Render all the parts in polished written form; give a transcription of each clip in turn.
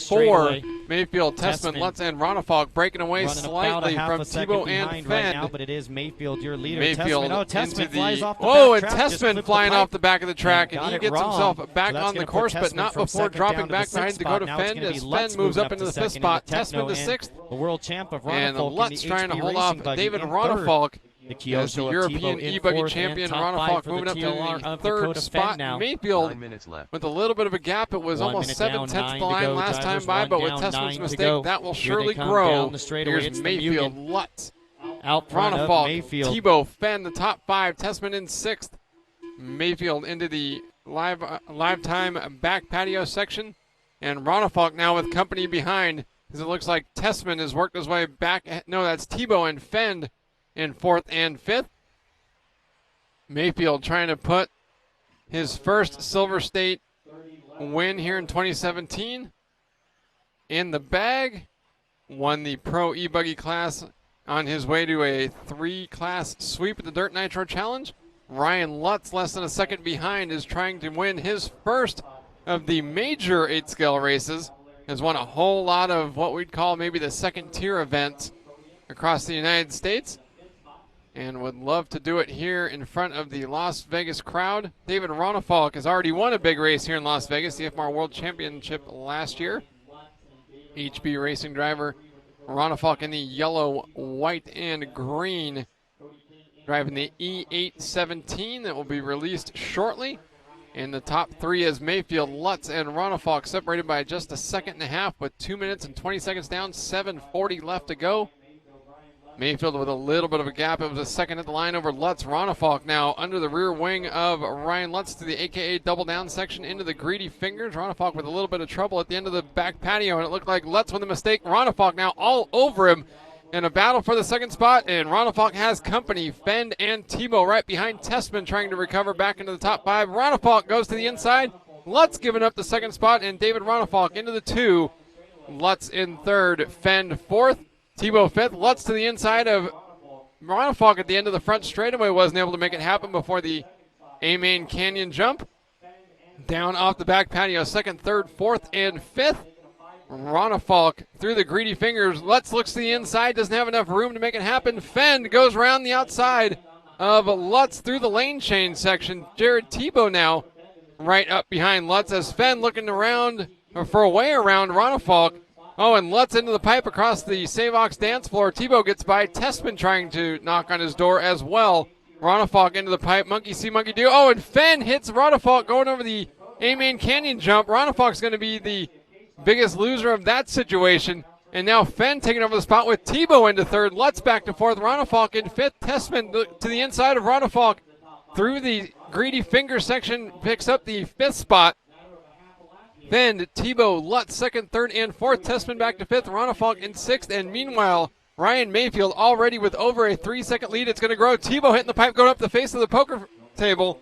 for Maifield, Tessmann, Lutz, and Ronnefalk breaking away slightly from Tebo and Phend. Right now, but it is Maifield, your leader. Mayfield Tessmann flies off the and track, Tessmann flying off the back of the track, and he gets himself back on the course, but not before dropping back behind Dakotah Phend as Phend moves up into the 5th spot, Tessmann the 6th, the world champ of and Lutz trying to hold off David Ronnefalk. Ronnefalk. As the European e-buggy champion, Ronnefalk moving up to the 3rd spot. Maifield with a little bit of a gap. It was almost 7/10 the line last time by, but with Tessmann's mistake, that will surely grow. Here's Maifield, Lutz, Ronnefalk, Tebo, Phend, the top 5. Tessmann in 6th. Maifield into the live time back patio section. And Ronnefalk now with company behind, because it looks like Tessmann has worked his way back. No, that's Tebo and Phend in 4th and 5th. Maifield trying to put his first Silver State win here in 2017 in the bag. Won the Pro E-Buggy class on his way to a 3-class sweep at the Dirt Nitro Challenge. Ryan Lutz, less than a second behind, is trying to win his first of the major 8-scale races. Has won a whole lot of what we'd call maybe the 2nd-tier events across the United States, and would love to do it here in front of the Las Vegas crowd. David Ronnefalk has already won a big race here in Las Vegas, the FMR World Championship last year. HB Racing driver Ronnefalk in the yellow, white, and green, driving the E817 that will be released shortly. In the top 3 is Maifield, Lutz, and Ronnefalk, separated by just a 1.5 seconds with 2 minutes and 20 seconds down, 7:40 left to go. Maifield with a little bit of a gap. It was a second at the line over Lutz. Ronnefalk now under the rear wing of Ryan Lutz to the AKA double down section into the greedy fingers. Ronnefalk with a little bit of trouble at the end of the back patio, and it looked like Lutz with a mistake. Ronnefalk now all over him in a battle for the 2nd spot, and Ronnefalk has company. Phend and Tebo right behind Tessmann trying to recover back into the top 5. Ronnefalk goes to the inside. Lutz giving up the 2nd spot, and David Ronnefalk into the 2. Lutz in 3rd, Phend 4th. Tebo 5th, Lutz to the inside of Ronnefalk at the end of the front straightaway. Wasn't able to make it happen before the A-Main Canyon jump. Down off the back patio, 2nd, 3rd, 4th, and 5th. Ronnefalk through the greedy fingers. Lutz looks to the inside, doesn't have enough room to make it happen. Phend goes around the outside of Lutz through the lane change section. Jared Tebo now right up behind Lutz as Phend looking around for a way around Ronnefalk. Oh, and Lutz into the pipe across the Savox dance floor. Tebo gets by. Tessmann trying to knock on his door as well. Ronnefalk into the pipe. Monkey see, monkey do. Oh, and Phend hits Ronnefalk going over the A-Main Canyon jump. Ronnefalk's going to be the biggest loser of that situation. And now Phend taking over the spot with Tebo into 3rd. Lutz back to 4th. Ronnefalk in 5th. Tessmann to the inside of Ronnefalk through the greedy finger section. Picks up the 5th spot. Phend, Tebo, Lutz, 2nd, 3rd, and 4th. Tessmann back to 5th. Ronnefalk in 6th. And meanwhile, Ryan Maifield already with over a 3-second lead. It's going to grow. Tebo hitting the pipe, going up the face of the poker table.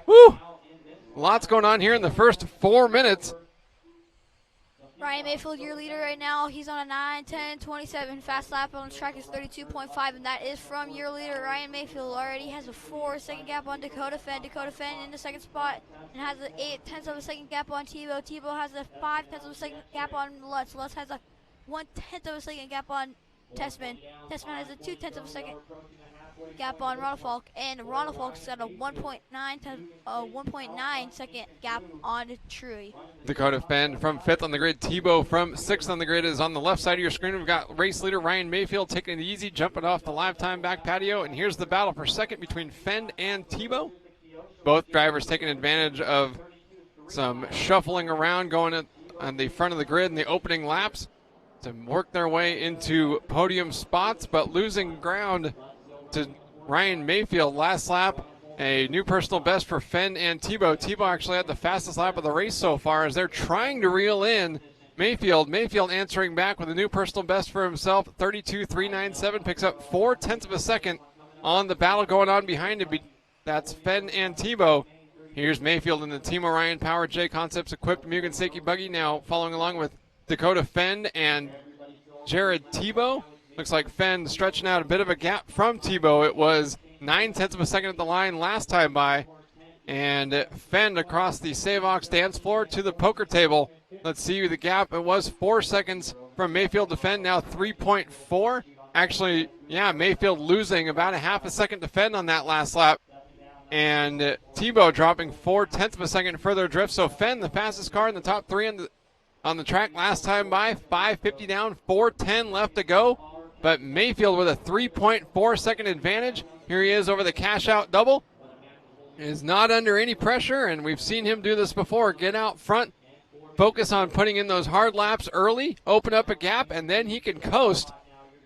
Woo! Lots going on here in the first 4 minutes. Ryan Maifield, your leader right now. He's on a 9:10:27. Fast lap on the track is 32.5, and that is from your leader, Ryan Maifield. Already has a 4-second gap on Dakotah Phend. Dakotah Phend in the 2nd spot and has an 0.8 of a second gap on Tebo. Tebo has a 0.5 of a second gap on Lutz. Lutz has a 1/10 of a second gap on Tessmann. Tessmann has a 0.2 of a second gap on Ronnefalk, and Ronnefalk's got a 1.9 second gap on Truhe. Dakotah Phend from 5th on the grid. Tebo from 6th on the grid is on the left side of your screen. We've got race leader Ryan Maifield taking it easy, jumping off the live time back patio, and here's the battle for 2nd between Phend and Tebo. Both drivers taking advantage of some shuffling around going on the front of the grid in the opening laps to work their way into podium spots, but losing ground to Ryan Maifield last lap. A new personal best for Phend and Tebo. Tebo actually had the fastest lap of the race so far as they're trying to reel in Maifield. Maifield answering back with a new personal best for himself. 32.397, picks up 0.4 of a second on the battle going on behind him. That's Phend and Tebo. Here's Maifield in the Team Orion Power J Concepts equipped Mugen Seiki buggy, now following along with Dakotah Phend and Jared Tebo. Looks like Phend stretching out a bit of a gap from Tebo. It was 0.9 of a second at the line last time by. And Phend across the Savox dance floor to the poker table. Let's see the gap. It was 4 seconds from Maifield to Phend, now 3.4. Actually, yeah, Maifield losing about a half a second to Phend on that last lap. And Tebo dropping 0.4 of a second further drift. So Phend, the fastest car in the top three on the track last time by, 5:50 down, 4:10 left to go. But Maifield with a 3.4 second advantage. Here he is over the cash out double. Is not under any pressure, and we've seen him do this before. Get out front, focus on putting in those hard laps early, open up a gap, and then he can coast.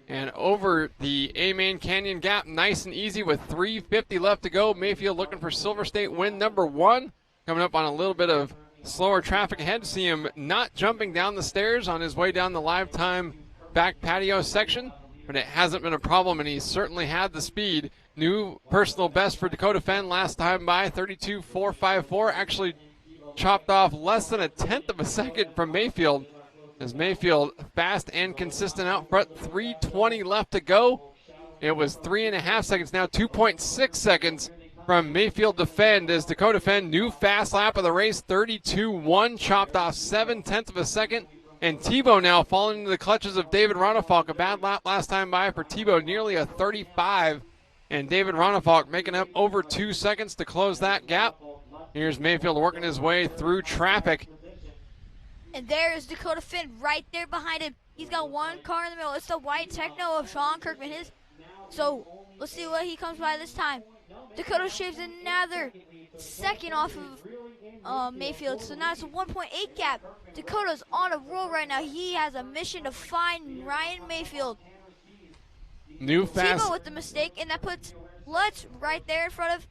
And over the A-Main Canyon gap, nice and easy with 3:50 left to go. Maifield looking for Silver State win number 1. Coming up on a little bit of slower traffic ahead. See him not jumping down the stairs on his way down the live time back patio section, but it hasn't been a problem, and he's certainly had the speed. New personal best for Dakotah Phend last time by, 32.454. Actually chopped off less than a 1/10 of a second from Maifield. As Maifield fast and consistent out front, 3:20 left to go. It was 3.5 seconds, now 2.6 seconds from Maifield to Phend as Dakotah Phend, new fast lap of the race, 32.1, chopped off 0.7 of a second. And Tebo now falling into the clutches of David Ronnefalk. A bad lap last time by for Tebo, nearly a 35. And David Ronnefalk making up over 2 seconds to close that gap. Here's Maifield working his way through traffic. And there is Dakotah Phend right there behind him. He's got one car in the middle. It's the white Techno of Shaun Kirkman. So let's see what he comes by this time. Dakotah shaves another second off of Maifield. So now it's a 1.8 gap. Dakotah's on a roll right now. He has a mission to find Ryan Maifield. New fast. Tebo with the mistake, and that puts Lutz right there in front of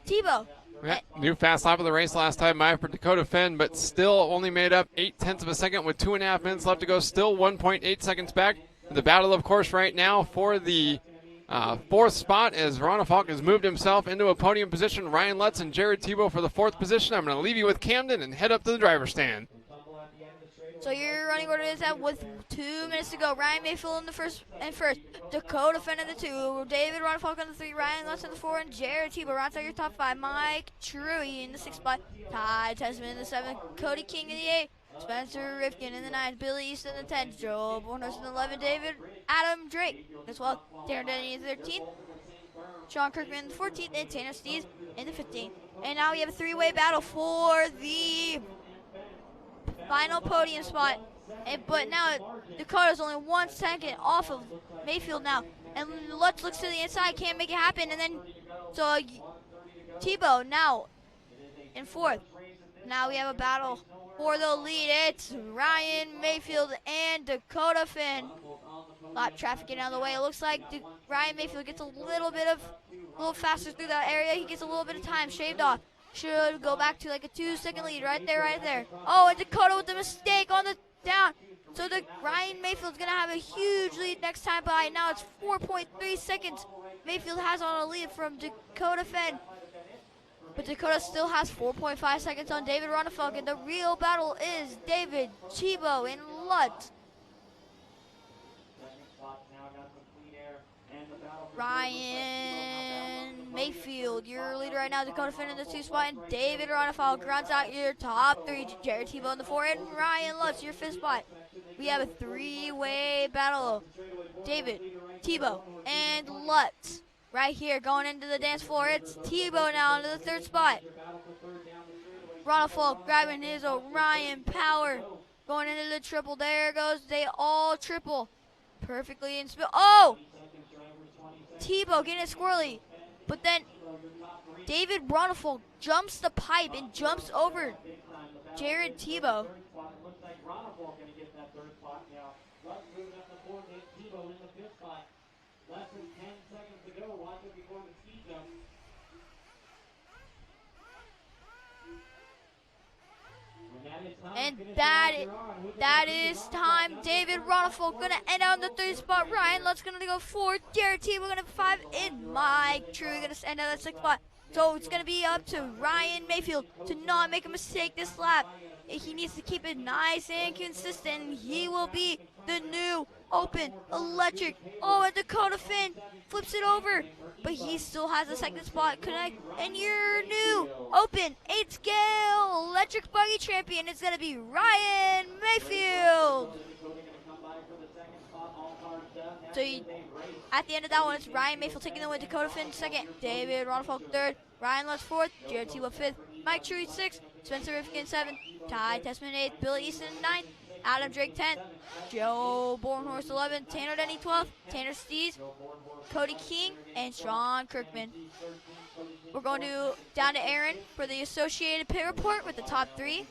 Tebo. Yeah, new fast lap of the race last time by for Dakotah Phend, but still only made up 0.8 of a second with 2.5 minutes left to go. Still 1.8 seconds back. The battle, of course, right now for the 4th spot as Ronnefalk has moved himself into a podium position. Ryan Lutz and Jared Tebo for the 4th position. I'm going to leave you with Camden and head up to the driver's stand. So your running order is at with 2 minutes to go. Ryan Maifield in the first, Dakotah Phend in the 2, David Ronnefalk in the 3, Ryan Lutz in the 4, and Jared Tebo rounds out your top 5. Mike Truhe in the 6th spot, Ty Tessmann in the 7, Cody King in the 8, Spencer Rivkin in the 9, Billy Easton in the 10, Joe Bornhorst in the 11, David Adam Drake as well, Darren Denney in the 13, Shaun Kirkman in the 14th, and Tanner Stees in the 15th. And now we have a 3-way battle for the final podium spot. But now Dakotah's only 1 second off of Maifield now. And Lutz looks to the inside, can't make it happen. And then, so Tebo now in 4th. Now we have a battle for the lead. It's Ryan Maifield and Dakotah Phend. Lot of traffic getting out of the way. It looks like Ryan Maifield gets a little faster through that area. He gets a little bit of time shaved off. Should go back to like a 2-second lead right there. Oh, and Dakotah with the mistake on the down. So Ryan Maifield's going to have a huge lead next time by. Now it's 4.3 seconds. Maifield has on a lead from Dakotah Phend. But Dakotah still has 4.5 seconds on David Ronnefalk. And the real battle is David, Tebo, and Lutz. Ryan Maifield, your leader right now. Dakotah Phend in the 2 spot, and David Ronnefalk rounds out your top 3. Jared Tebo in the 4, and Ryan Lutz, your 5th spot. We have a 3-way battle. David, Tebo, and Lutz right here going into the dance floor. It's Tebo now into the 3rd spot. Ronnefalk grabbing his Orion power, going into the triple. There goes, they all triple perfectly in spill. Oh! Tebo getting it squirrely, but then David Ronnefalk jumps the pipe and jumps over Jared Tebo. And that is time. David Ronnefalk going to end on the 3rd spot. Ryan Lutz going to go 4th. Jared Tebo going to 5. And Mike Truhe going to end on the 6th spot. So it's going to be up to Ryan Maifield to not make a mistake this lap. he needs to keep it nice and consistent. He will be the new open electric. Oh, and Dakotah Phend flips it over, but he still has a second spot connect. And your new open 8-scale electric buggy champion is going to be Ryan Maifield. So at the end of that one, it's Ryan Maifield taking the win, Dakotah Phend second, David Ronnefalk third, Ryan Lutz fourth, Jared Tebo fifth, Mike Truhe sixth, Spencer Rivkin seventh, Ty Tessmann eighth, Billy Easton ninth, Adam Drake 10th, Joe Bornhorst 11th, Tanner Denney 12th, Tanner Stees, Cody King, and Shaun Kirkman. We're going down to Aaron for the Associated Pit Report with the top 3.